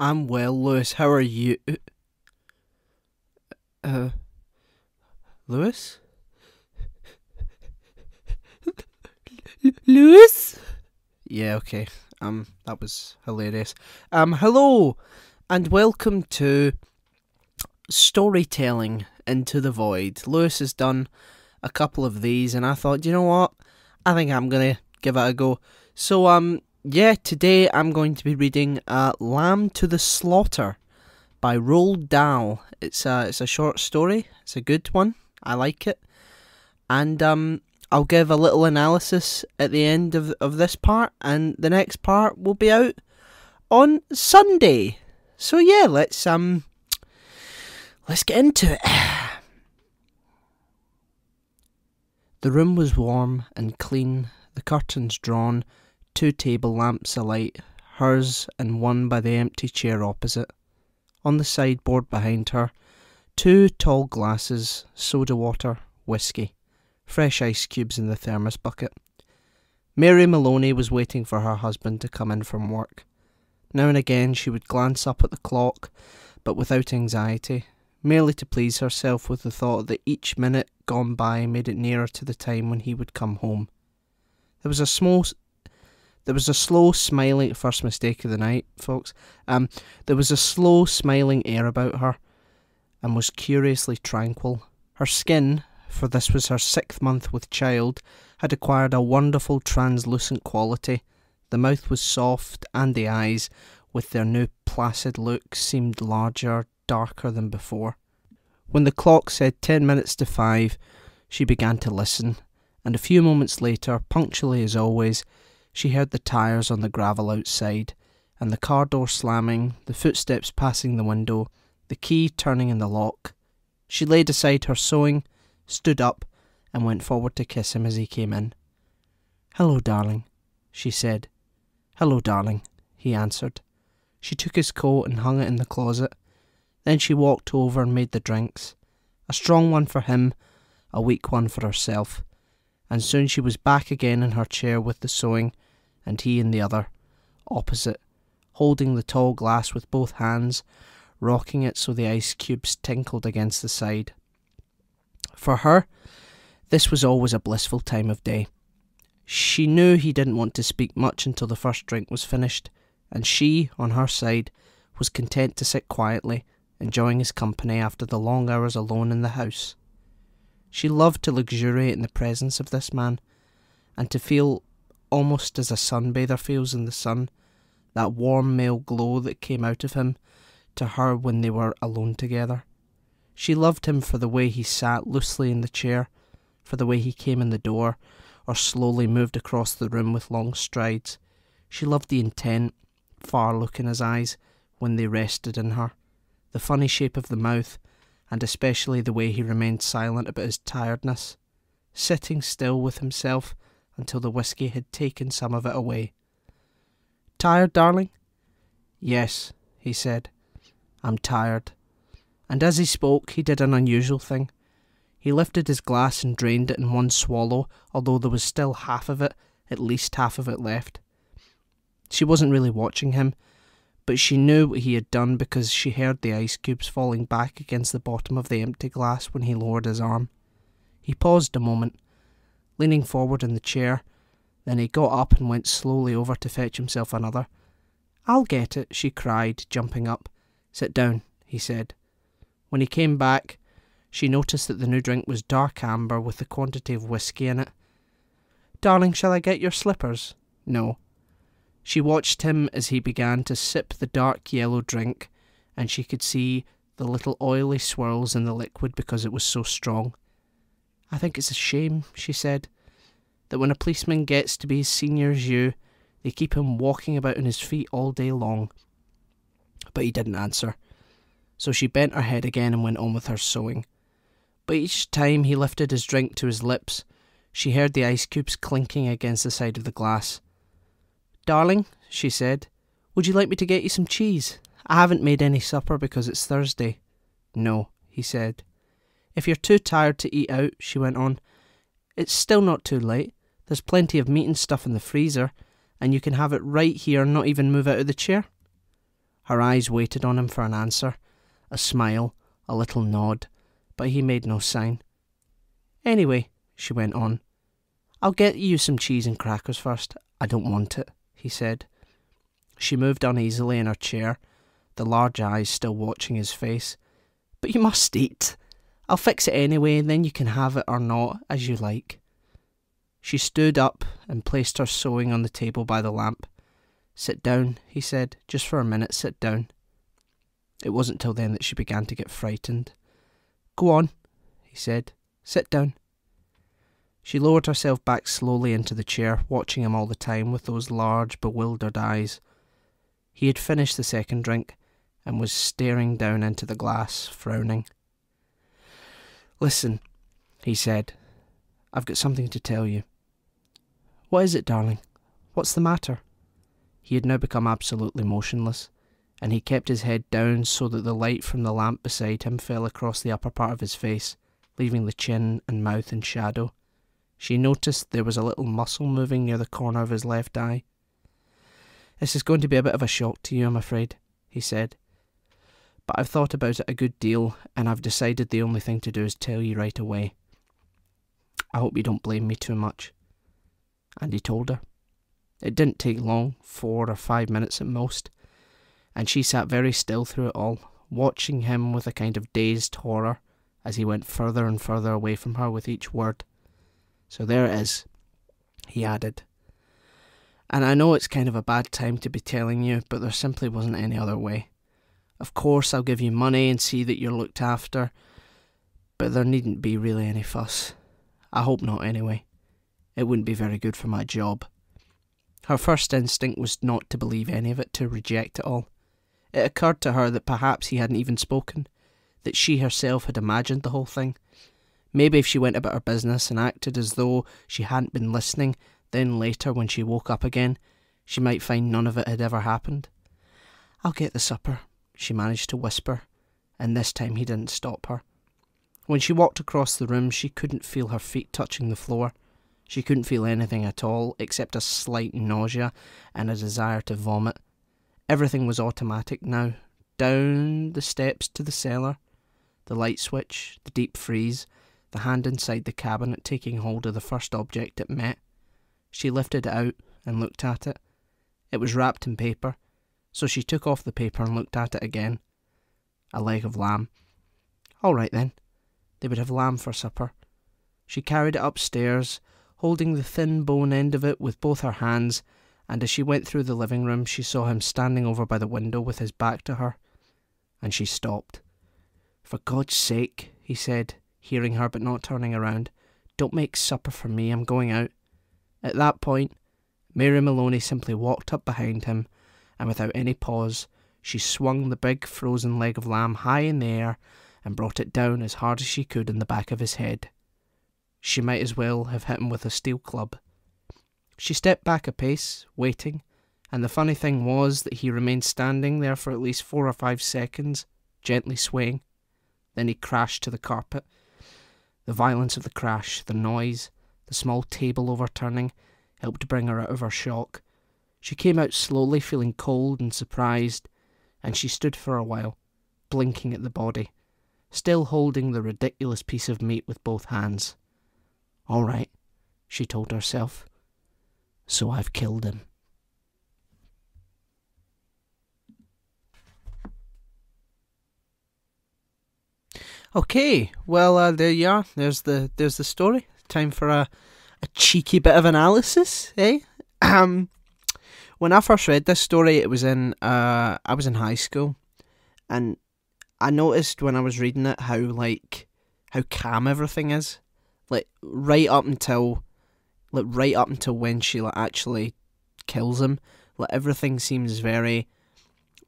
I'm well, Lewis. How are you? Uh, Lewis? Lewis? Yeah, okay. That was hilarious. Hello, and welcome to Storytelling Into the Void. Lewis has done a couple of these, and I thought, you know what? I think I'm gonna give it a go. So, today I'm going to be reading Lamb to the Slaughter by Roald Dahl. It's a short story. It's a good one. I like it. And I'll give a little analysis at the end of this part, and the next part will be out on Sunday. So yeah, let's get into it. The room was warm and clean, the curtains drawn, 2 table lamps alight, hers and one by the empty chair opposite. On the sideboard behind her, 2 tall glasses, soda water, whiskey, fresh ice cubes in the thermos bucket. Mary Maloney was waiting for her husband to come in from work. Now and again she would glance up at the clock, but without anxiety, merely to please herself with the thought that each minute gone by made it nearer to the time when he would come home. There was a slow smiling first mistake of the night, folks. There was a slow smiling air about her, and was curiously tranquil. Her skin, for this was her 6th month with child, had acquired a wonderful translucent quality. The mouth was soft, and the eyes, with their new placid look, seemed larger, darker than before. When the clock said 10 minutes to 5, she began to listen, and a few moments later, punctually as always, she heard the tyres on the gravel outside, and the car door slamming, the footsteps passing the window, the key turning in the lock. She laid aside her sewing, stood up, and went forward to kiss him as he came in. "Hello, darling," she said. "Hello, darling," he answered. She took his coat and hung it in the closet. Then she walked over and made the drinks. A strong one for him, a weak one for herself. And soon she was back again in her chair with the sewing, and he in the other, opposite, holding the tall glass with both hands, rocking it so the ice cubes tinkled against the side. For her, this was always a blissful time of day. She knew he didn't want to speak much until the first drink was finished, and she, on her side, was content to sit quietly, enjoying his company after the long hours alone in the house. She loved to luxuriate in the presence of this man, and to feel, almost as a sunbather feels in the sun, that warm male glow that came out of him to her when they were alone together. She loved him for the way he sat loosely in the chair, for the way he came in the door, or slowly moved across the room with long strides. She loved the intent, far look in his eyes when they rested in her, the funny shape of the mouth, and especially the way he remained silent about his tiredness, sitting still with himself until the whiskey had taken some of it away. "Tired, darling?" "Yes," he said. "I'm tired." And as he spoke, he did an unusual thing. He lifted his glass and drained it in one swallow, although there was still half of it, at least half of it left. She wasn't really watching him, but she knew what he had done because she heard the ice cubes falling back against the bottom of the empty glass when he lowered his arm. He paused a moment, leaning forward in the chair, then he got up and went slowly over to fetch himself another. "I'll get it," she cried, jumping up. "Sit down," he said. When he came back, she noticed that the new drink was dark amber with a quantity of whiskey in it. "Darling, shall I get your slippers?" "No." She watched him as he began to sip the dark yellow drink, and she could see the little oily swirls in the liquid because it was so strong. "I think it's a shame," she said, "that when a policeman gets to be as senior as you, they keep him walking about on his feet all day long." But he didn't answer, so she bent her head again and went on with her sewing. But each time he lifted his drink to his lips, she heard the ice cubes clinking against the side of the glass. "Darling," she said, "would you like me to get you some cheese? I haven't made any supper because it's Thursday." "No," he said. "If you're too tired to eat out," she went on, "it's still not too late. There's plenty of meat and stuff in the freezer, and you can have it right here and not even move out of the chair." Her eyes waited on him for an answer, a smile, a little nod, but he made no sign. "Anyway," she went on, "I'll get you some cheese and crackers first." "I don't want it," he said. She moved uneasily in her chair, the large eyes still watching his face. "But you must eat. I'll fix it anyway, and then you can have it or not, as you like." She stood up and placed her sewing on the table by the lamp. "Sit down," he said. "Just for a minute, sit down." It wasn't till then that she began to get frightened. "Go on," he said. "Sit down." She lowered herself back slowly into the chair, watching him all the time with those large, bewildered eyes. He had finished the second drink and was staring down into the glass, frowning. "Listen," he said. "I've got something to tell you." "What is it, darling? What's the matter?" He had now become absolutely motionless, and he kept his head down so that the light from the lamp beside him fell across the upper part of his face, leaving the chin and mouth in shadow. She noticed there was a little muscle moving near the corner of his left eye. "This is going to be a bit of a shock to you, I'm afraid," he said. "But I've thought about it a good deal, and I've decided the only thing to do is tell you right away. I hope you don't blame me too much." And he told her. It didn't take long, 4 or 5 minutes at most, and she sat very still through it all, watching him with a kind of dazed horror as he went further and further away from her with each word. "So there it is," he added. "And I know it's kind of a bad time to be telling you, but there simply wasn't any other way. Of course I'll give you money and see that you're looked after, but there needn't be really any fuss. I hope not anyway. It wouldn't be very good for my job." Her first instinct was not to believe any of it, to reject it all. It occurred to her that perhaps he hadn't even spoken, that she herself had imagined the whole thing. Maybe if she went about her business and acted as though she hadn't been listening, then later when she woke up again, she might find none of it had ever happened. "I'll get the supper," she managed to whisper, and this time he didn't stop her. When she walked across the room, she couldn't feel her feet touching the floor. She couldn't feel anything at all, except a slight nausea and a desire to vomit. Everything was automatic now. Down the steps to the cellar, the light switch, the deep freeze, the hand inside the cabinet taking hold of the first object it met. She lifted it out and looked at it. It was wrapped in paper, so she took off the paper and looked at it again. A leg of lamb. All right then. They would have lamb for supper. She carried it upstairs, holding the thin bone end of it with both her hands, and as she went through the living room she saw him standing over by the window with his back to her, and she stopped. "For God's sake," he said, hearing her but not turning around, "don't make supper for me, I'm going out." At that point, Mary Maloney simply walked up behind him, and without any pause, she swung the big frozen leg of lamb high in the air and brought it down as hard as she could in the back of his head. She might as well have hit him with a steel club. She stepped back a pace, waiting, and the funny thing was that he remained standing there for at least 4 or 5 seconds, gently swaying. Then he crashed to the carpet. The violence of the crash, the noise, the small table overturning, helped bring her out of her shock. She came out slowly, feeling cold and surprised, and she stood for a while, blinking at the body, still holding the ridiculous piece of meat with both hands. "All right," she told herself. "So I've killed him." Okay, well, there you are. There's the story. Time for a cheeky bit of analysis, eh? When I first read this story, it was I was in high school, and I noticed when I was reading it how calm everything is, right up until when she actually kills him. Everything seems very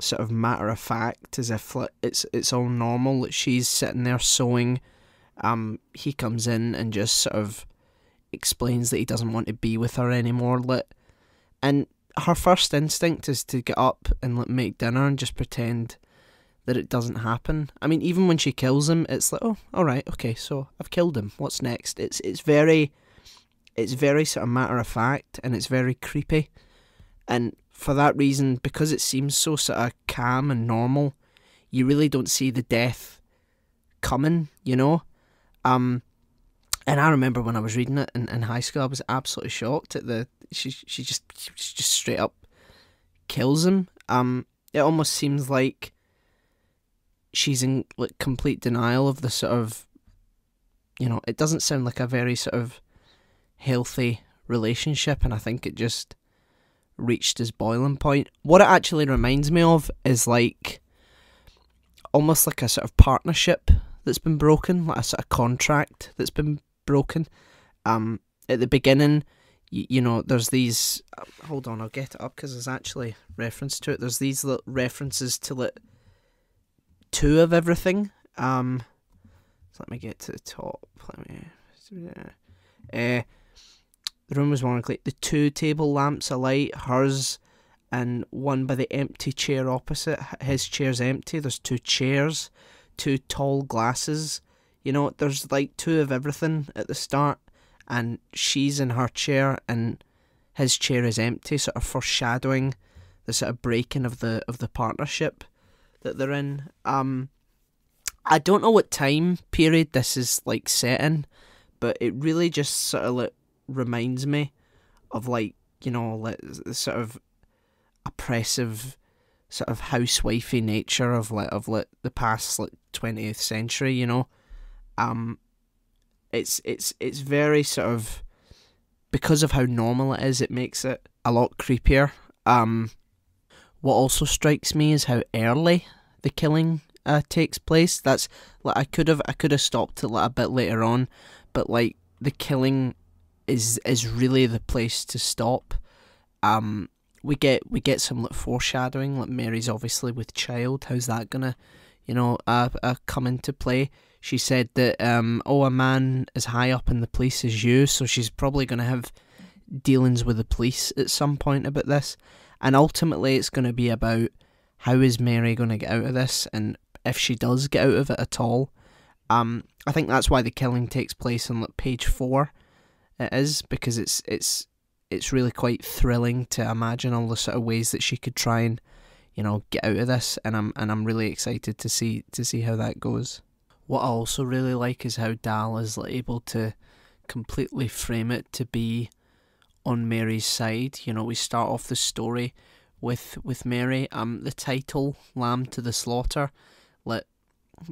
sort of matter of fact, as if it's all normal. She's sitting there sewing. He comes in and just sort of explains that he doesn't want to be with her anymore. And her first instinct is to get up and make dinner and just pretend that it doesn't happen. I mean, even when she kills him, it's like, oh, all right, okay, so I've killed him. What's next? It's very sort of matter of fact, and it's very creepy. And for that reason, because it seems so sort of calm and normal, you really don't see the death coming, you know? And I remember when I was reading it in high school, I was absolutely shocked at she just straight up kills him. It almost seems like she's in like complete denial of the sort of, it doesn't sound like a very sort of healthy relationship, and I think it just reached his boiling point. What it actually reminds me of is like almost like a sort of partnership that's been broken, like a sort of contract that's been broken. At the beginning, there's these. Hold on, I'll get it up because there's actually reference to it. There's these little references to like two of everything. So let me get to the top. The room was warm, like the two table lamps alight, hers and one by the empty chair opposite. His chair's empty. There's two chairs, two tall glasses. There's like two of everything at the start, and she's in her chair and his chair is empty, sort of foreshadowing the sort of breaking of the partnership that they're in. I don't know what time period this is like set in, but it really just sort of like reminds me of like the sort of oppressive sort of housewifey nature of the past 20th century. It's very sort of, because of how normal it is, it makes it a lot creepier. What also strikes me is how early the killing takes place. That's like I could have stopped it like a bit later on, but like the killing is really the place to stop. We get some like foreshadowing, like Mary's obviously with child. How's that gonna, come into play? She said that a man as high up in the police as you, so she's probably gonna have dealings with the police at some point about this, and ultimately it's gonna be about how is Mary gonna get out of this, and if she does get out of it at all. I think that's why the killing takes place on like page 4. It is because it's really quite thrilling to imagine all the sort of ways that she could try and get out of this, and I'm really excited to see how that goes. What I also really like is how Dahl is able to completely frame it to be on Mary's side. We start off the story with Mary. The title "Lamb to the Slaughter,"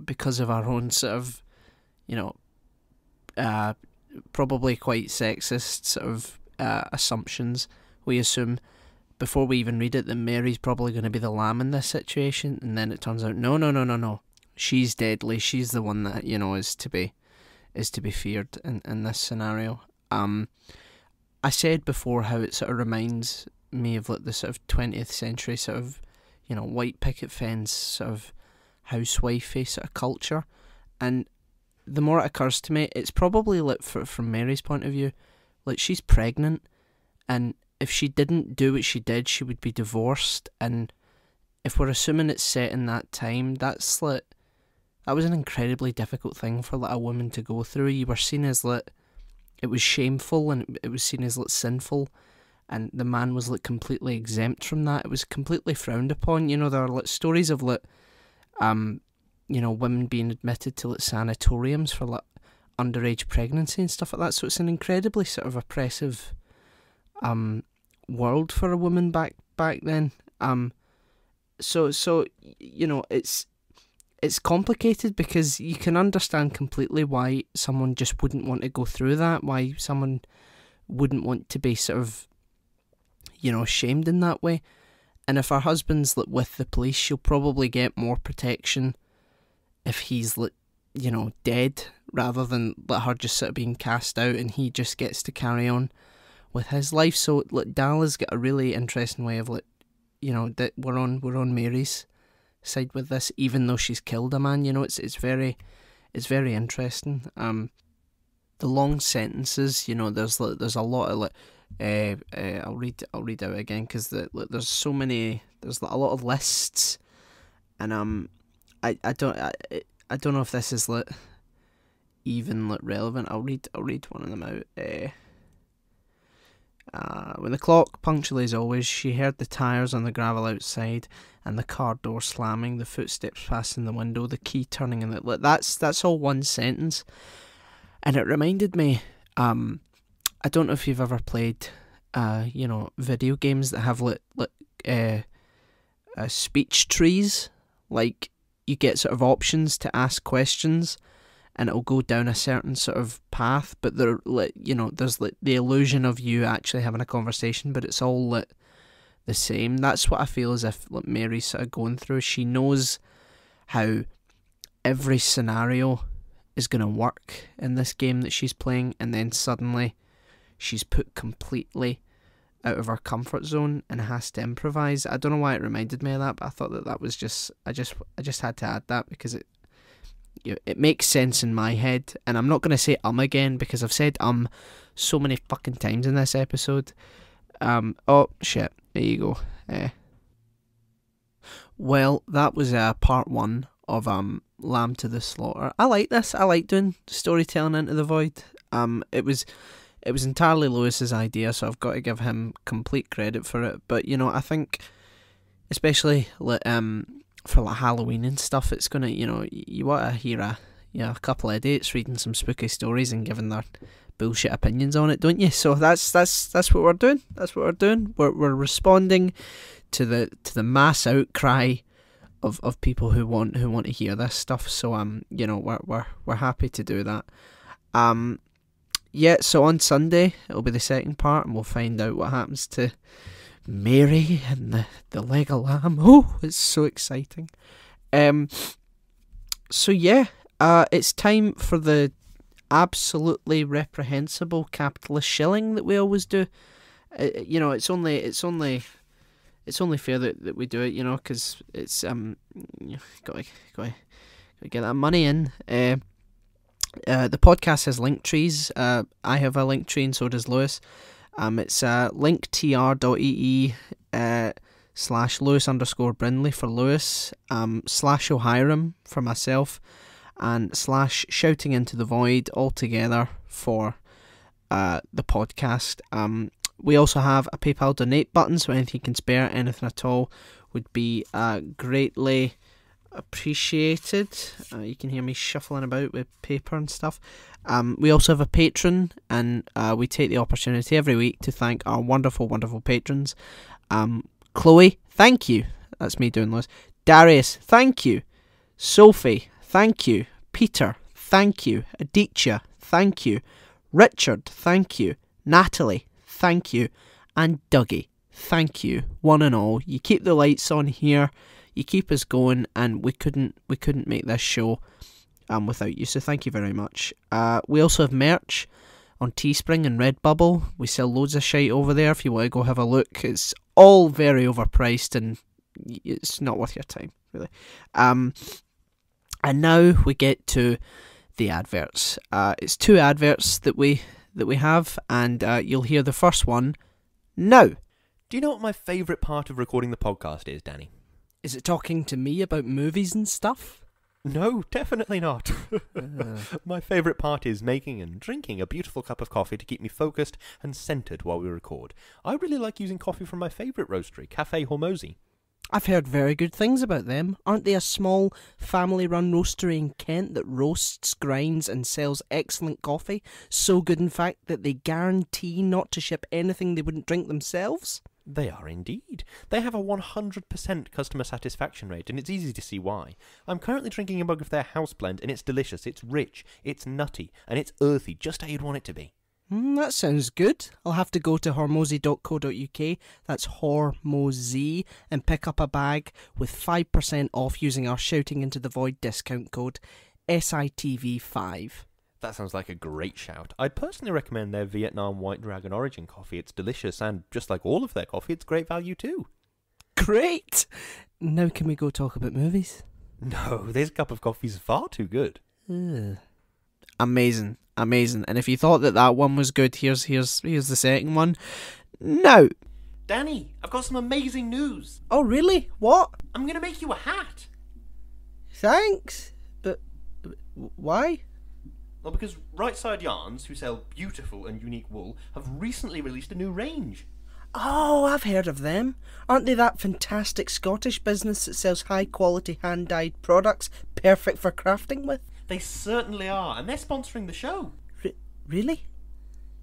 because of our own sort of probably quite sexist sort of assumptions, we assume before we even read it that Mary's probably going to be the lamb in this situation, and then it turns out no, she's deadly. She's the one that is to be feared in this scenario. I said before how it sort of reminds me of like the sort of 20th century sort of white picket fence sort of housewifey sort of culture, and the more it occurs to me, it's probably like from Mary's point of view, like she's pregnant, and if she didn't do what she did, she would be divorced. And if we're assuming it's set in that time, that's like, that was an incredibly difficult thing for like a woman to go through. You were seen as like, it was shameful, and it was seen as like sinful, and the man was like completely exempt from that. It was completely frowned upon. There are like stories of like women being admitted to like sanatoriums for like underage pregnancy and stuff like that. So it's an incredibly sort of oppressive world for a woman back then. So it's complicated, because you can understand completely why someone just wouldn't want to go through that, why someone wouldn't want to be sort of shamed in that way. And if her husband's like with the police, she'll probably get more protection if he's like dead, rather than let her just sort of being cast out and he just gets to carry on with his life. So like Dahl has got a really interesting way of like that we're on Mary's side with this, even though she's killed a man. It's very interesting. The long sentences, there's a lot of like I'll read out again, because there's so many, there's a lot of lists, and I don't know if this is like even like relevant. I'll read one of them out. When the clock, punctually as always, she heard the tyres on the gravel outside and the car door slamming, the footsteps passing the window, the key turning in the... That's all one sentence. And it reminded me, I don't know if you've ever played, video games that have speech trees. Like, you get sort of options to ask questions, and it'll go down a certain sort of path, but there's the illusion of you actually having a conversation, but it's all the same. That's what I feel as if Mary's sort of going through. She knows how every scenario is going to work in this game that she's playing, and then suddenly she's put completely out of her comfort zone and has to improvise. I don't know why it reminded me of that, but I thought that was just... I just had to add that because it makes sense in my head. And I'm not going to say again because I've said so many fucking times in this episode. Oh shit, there you go. Well, that was part 1 of Lamb to the Slaughter. I like this. I like doing storytelling into the void. It was entirely Lewis's idea, so I've got to give him complete credit for it. But I think, especially for Halloween and stuff, it's gonna, you want to hear a couple of idiots reading some spooky stories and giving their bullshit opinions on it, don't you? So that's what we're doing. That's what we're doing. We're responding to the mass outcry of people who want to hear this stuff. So we're happy to do that. Yeah, so on Sunday it'll be the second part, and we'll find out what happens to Mary and the leg of lamb. Oh, it's so exciting. So yeah, it's time for the absolutely reprehensible capitalist shilling that we always do. It's only fair that we do it, because it's got to get that money in. The podcast has link trees. I have a link tree and so does Lewis. It's linktr.ee /Lewis_Brindley for Lewis, /O'Hiram for myself, and /Shouting Into the Void all together for the podcast. We also have a PayPal donate button, so anything you can spare, anything at all, would be greatly appreciated. You can hear me shuffling about with paper and stuff. We also have a Patreon, and we take the opportunity every week to thank our wonderful, wonderful patrons. Chloe, thank you. That's me doing those. Darius, thank you. Sophie, thank you. Peter, thank you. Aditya, thank you. Richard, thank you. Natalie, thank you. And Dougie, thank you, one and all. You keep the lights on here. You keep us going, and we couldn't make this show without you, so thank you very much. We also have merch on Teespring and Redbubble. We sell loads of shite over there if you want to go have a look. It's all very overpriced and it's not worth your time, really. And now we get to the adverts. It's 2 adverts that we have, and you'll hear the first one now. Do you know what my favourite part of recording the podcast is, Danny? Is it talking to me about movies and stuff? No, definitely not. My favourite part is making and drinking a beautiful cup of coffee to keep me focused and centred while we record. I really like using coffee from my favourite roastery, Café Hormozy. I've heard very good things about them. Aren't they a small, family-run roastery in Kent that roasts, grinds and sells excellent coffee? So good, in fact, that they guarantee not to ship anything they wouldn't drink themselves? They are indeed. They have a 100% customer satisfaction rate, and it's easy to see why. I'm currently drinking a mug of their house blend, and it's delicious, it's rich, it's nutty, and it's earthy, just how you'd want it to be. That sounds good. I'll have to go to hormozy.co.uk, that's Hormozy, and pick up a bag with 5% off using our Shouting Into the Void discount code SITV5. That sounds like a great shout. I'd personally recommend their Vietnam White Dragon Origin coffee. It's delicious, and just like all of their coffee, it's great value too. Great! Now can we go talk about movies? No, this cup of coffee's far too good. Amazing. And if you thought that one was good, here's the second one. Now, Danny, I've got some amazing news. Oh, really? What? I'm going to make you a hat. Thanks. But why? Well, because Right Side Yarns, who sell beautiful and unique wool, have recently released a new range. Oh, I've heard of them. Aren't they that fantastic Scottish business that sells high-quality hand-dyed products perfect for crafting with? They certainly are, and they're sponsoring the show. Really?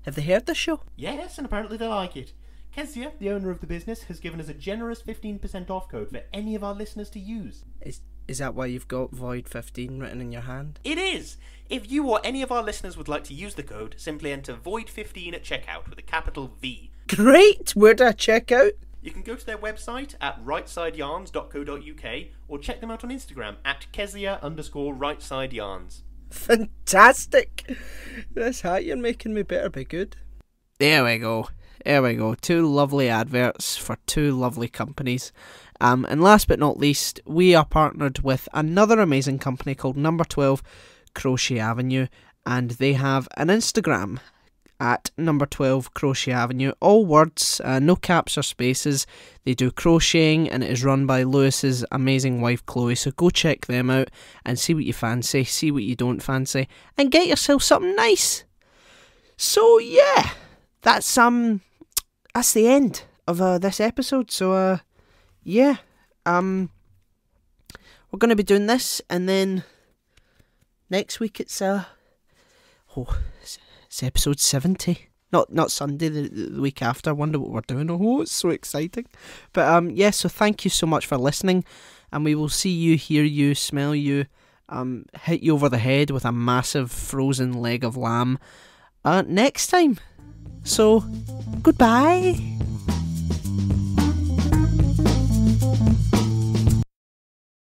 Have they heard the show? Yes, and apparently they like it. Kezia, the owner of the business, has given us a generous 15% off code for any of our listeners to use. Is that why you've got Void 15 written in your hand? It is! If you or any of our listeners would like to use the code, simply enter Void15 at checkout with a capital V. Great! Where do I check out? You can go to their website at rightsideyarns.co.uk or check them out on Instagram at Kezia_rightsideyarns. Fantastic! This hat you're making me better be good. There we go. There we go. 2 lovely adverts for 2 lovely companies. And last but not least, we are partnered with another amazing company called Number 12 Crochet Avenue, and they have an Instagram at Number 12 Crochet Avenue. All words, no caps or spaces. They do crocheting, and it is run by Lewis's amazing wife Chloe. So go check them out and see what you fancy, see what you don't fancy, and get yourself something nice. So yeah, that's the end of this episode. So yeah, we're going to be doing this, and then next week it's it's episode 70. Not Sunday, the week after. I wonder what we're doing. Oh, it's so exciting. But yeah, so thank you so much for listening, and we will see you, hear you, smell you, hit you over the head with a massive frozen leg of lamb next time. So, goodbye.